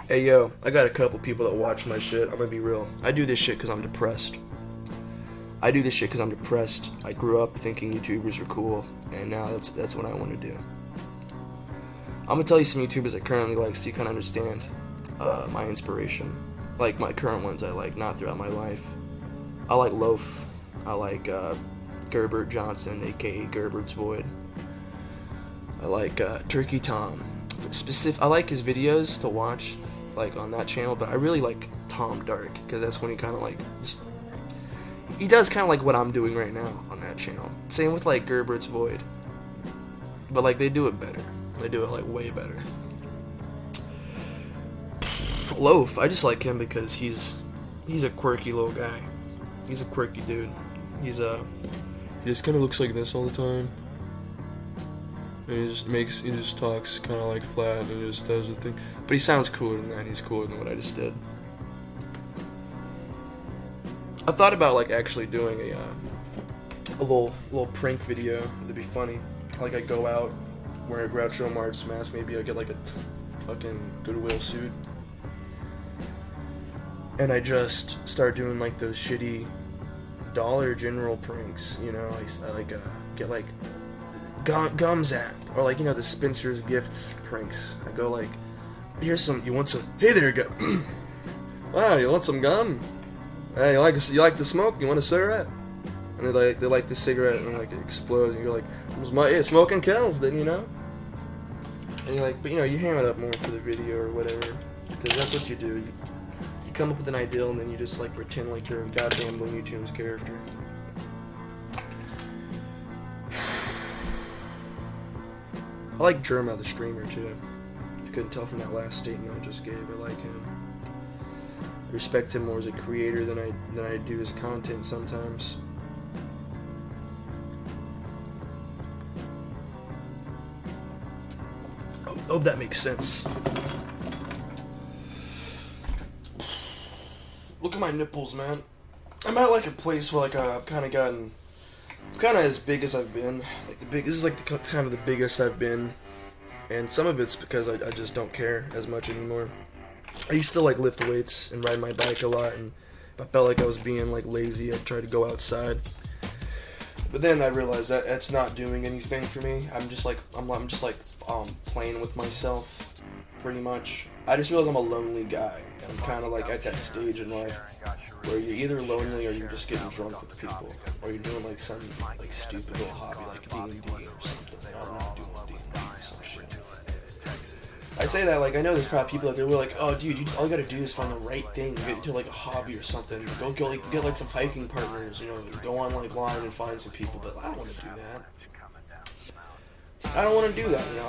Hey yo, I got a couple people that watch my shit. I'm gonna be real. I do this shit because I'm depressed. I do this shit because I'm depressed. I grew up thinking YouTubers were cool, and now that's what I want to do. I'm gonna tell you some YouTubers I currently like so you kind of understand my inspiration. Like my current ones I like, not throughout my life. I like Loaf. I like Gerbert Johnson, aka Gerbert's Void. I like Turkey Tom. I like his videos to watch, like on that channel, but I really like Tom Dark because that's when he kind of like he does kind of like what I'm doing right now on that channel. Same with like Gerbert's Void, but like they do it better. They do it like way better. Loaf, I just like him because he's a quirky little guy. He's a quirky dude. He just kind of looks like this all the time. And he just talks kind of like flat and he just does the thing. But he sounds cooler than that. He's cooler than what I just did. I thought about like actually doing a little prank video. It'd be funny. Like I go out, wear a Groucho Marx mask. Maybe I get like a fucking Goodwill suit, and I just start doing like those shitty Dollar General pranks. You know, I like get like gums at, or like, you know, the Spencer's Gifts pranks. I go like, here's some, you want some, hey there, go, wow, you want some gum? Hey, you like the smoke? You want a cigarette? And they like the cigarette, and like it explodes, and you're like, yeah, smoking kills, didn't you know? And you're like, but you know, you ham it up more for the video or whatever, because that's what you do. You come up with an ideal, and then you just like pretend like you're a goddamn Looney Tunes character. I like Jerma the streamer too. If you couldn't tell from that last statement I just gave, I like him. I respect him more as a creator than I do his content sometimes. Hope that makes sense. Look at my nipples, man. I'm at like a place where like I've kind of gotten kind of as big as I've been. Like this is like kind of the biggest I've been, and some of it's because I just don't care as much anymore. I used to like lift weights and ride my bike a lot, and if I felt like I was being like lazy, I'd try to go outside. But then I realized that that's not doing anything for me. I'm just playing with myself, pretty much. I just realized I'm a lonely guy, and I'm kind of like at that stage in life where you're either lonely or you're just getting drunk with people, or you're doing like some like stupid little hobby like D&D or something. I'm not doing D&D or some shit. I say that like I know there's probably people out there who are like, oh dude, all you gotta do is find the right thing, get into like a hobby or something. Go like, get like some hiking partners, you know, go on like line and find some people. But I don't want to do that. I don't want to do that, you know.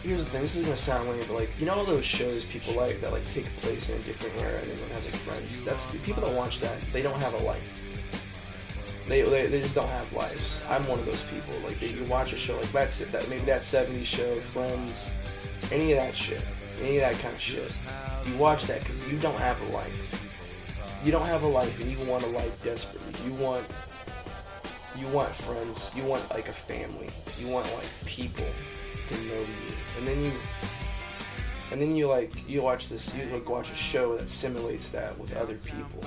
Here's the thing. This is gonna sound weird, but like, you know, all those shows people like that like take place in a different era and everyone has like friends. That's people that watch that. They don't have a life. They just don't have lives. I'm one of those people. Like you watch a show like maybe that '70s show, Friends, any of that shit, any of that kind of shit. You watch that because you don't have a life. You don't have a life, and you want a life desperately. You want friends, you want like a family, you want like people to know you, and then you watch a show that simulates that with other people.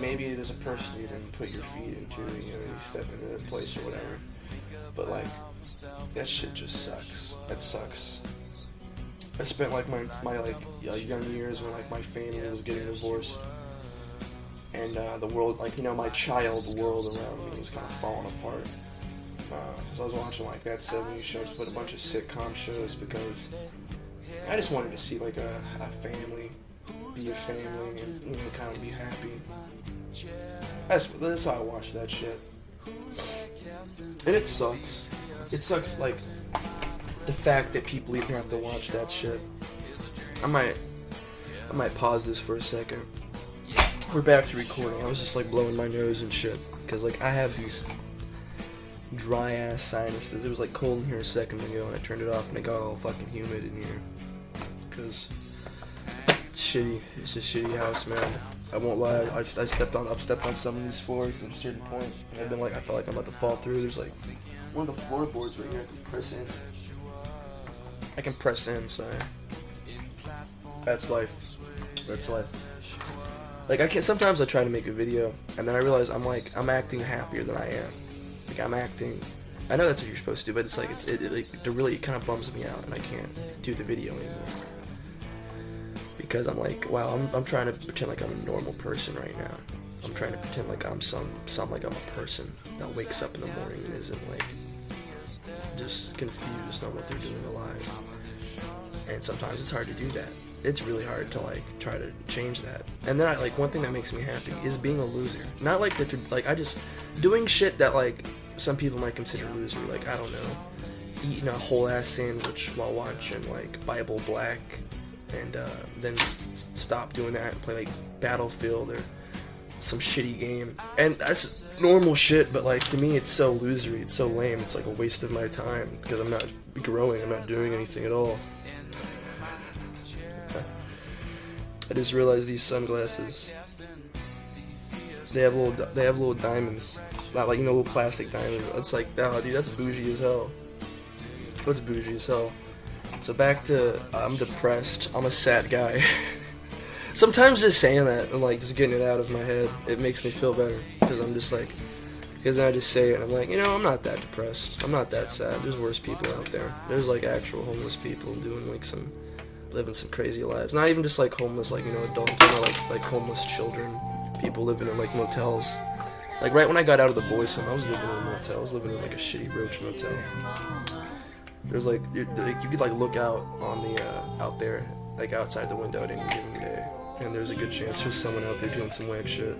Maybe there's a person you didn't put your feet into, you know, you step into that place or whatever, but like that shit just sucks. That sucks. I spent like my like young years when like my family was getting divorced. And the world, like, you know, my child world around me was kind of falling apart. So I was watching like that '70s shows, but a bunch of sitcom shows because I just wanted to see like a family, be a family, and, you know, kind of be happy. That's how I watch that shit. And it sucks. It sucks, like, the fact that people even have to watch that shit. I might pause this for a second. We're back to recording. I was just like blowing my nose and shit because like I have these dry ass sinuses. It was like cold in here a second ago, and I turned it off, and it got all fucking humid in here because it's shitty. It's a shitty house, man. I won't lie. I've stepped on some of these floors at a certain point, and I've been like, I feel like I'm about to fall through. There's like one of the floorboards right here. I can press in. So that's life. That's life. Like I can't. Sometimes I try to make a video, and then I realize I'm acting happier than I am. Like I'm acting. I know that's what you're supposed to do, but it's like it really kind of bums me out, and I can't do the video anymore because I'm like, wow, I'm trying to pretend like I'm a normal person right now. I'm trying to pretend like I'm like I'm a person that wakes up in the morning and isn't like just confused on what they're doing alive. And sometimes it's hard to do that. It's really hard to like try to change that. And then one thing that makes me happy is being a loser. Not like I just doing shit that like some people might consider losery. Like I don't know, eating a whole ass sandwich while watching like Bible Black, and then stop doing that and play like Battlefield or some shitty game. And that's normal shit, but like to me it's so losery. It's so lame. It's like a waste of my time because I'm not growing. I'm not doing anything at all. I just realized these sunglasses, they have little diamonds, not like, little plastic diamonds. It's like, oh dude, that's bougie as hell. What's bougie as hell? So back to, I'm depressed, I'm a sad guy. Sometimes just saying that and like just getting it out of my head, it makes me feel better, because I'm just like, because then I just say it and I'm like, I'm not that depressed, I'm not that sad, there's worse people out there. There's like actual homeless people doing like living some crazy lives. Not even just like homeless, like, adults, like homeless children, people living in like motels. Like right when I got out of the boys' home, I was living in a motel. I was living in like a shitty roach motel. There's like you could like look out on the out there, like outside the window at any given day, and there's a good chance there's someone out there doing some whack shit.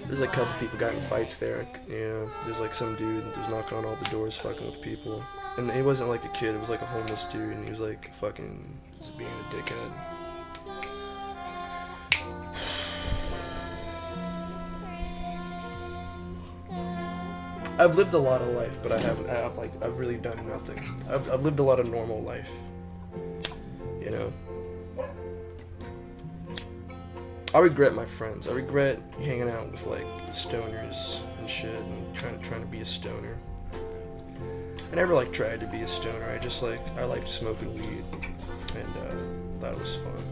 There's like a couple people got in fights there. There's like some dude that was knocking on all the doors, fucking with people. And it wasn't like a kid, it was like a homeless dude, and he was like fucking just being a dickhead. I've lived a lot of life, but I've really done nothing. I've lived a lot of normal life. I regret my friends. I regret hanging out with like stoners and shit and trying to be a stoner. I never like tried to be a stoner. I liked smoking weed and thought it was fun.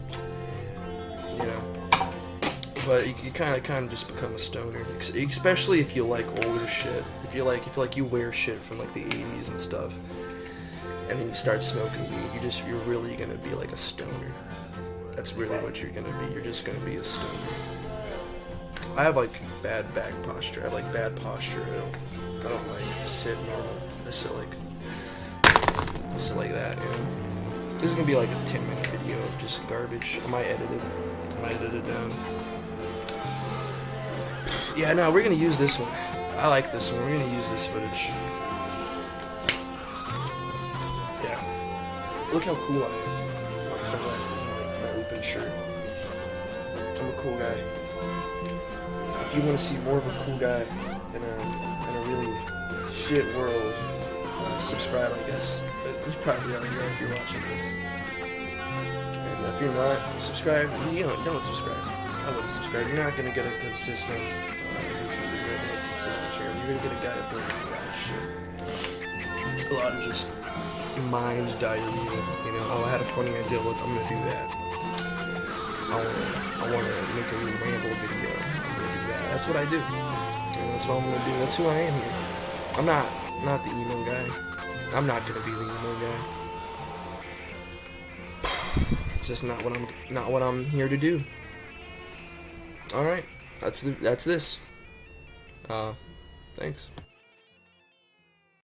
But you kind of just become a stoner, especially if you like older shit. If you like you wear shit from like the 80s and stuff, and then you start smoking weed, you're really gonna be like a stoner. That's really what you're gonna be. You're just gonna be a stoner. I have like bad back posture. I have like bad posture. I don't like sit normal. I sit like that. This is gonna be like a 10-minute video of just garbage. I might edit it down. Yeah, no, we're gonna use this one. I like this one. We're gonna use this footage. Yeah. Look how cool I am. My sunglasses and like my open shirt. I'm a cool guy. If you want to see more of a cool guy in a really shit world, subscribe, I guess. But you probably already know if you're watching this. And if you're not, subscribe. Don't subscribe. I wouldn't subscribe. You're not gonna get a consistent consistent share. You're gonna get a guy that doing a lot of shit. A lot of just mind diarrhea. Oh, I had a funny idea. Look, I'm gonna do that. I wanna make a ramble video. I'm gonna do that. That's what I do. That's what I'm gonna do. That's who I am here. I'm not the emo guy. I'm not gonna be the emo guy. It's just not what I'm here to do. All right, that's this. Thanks.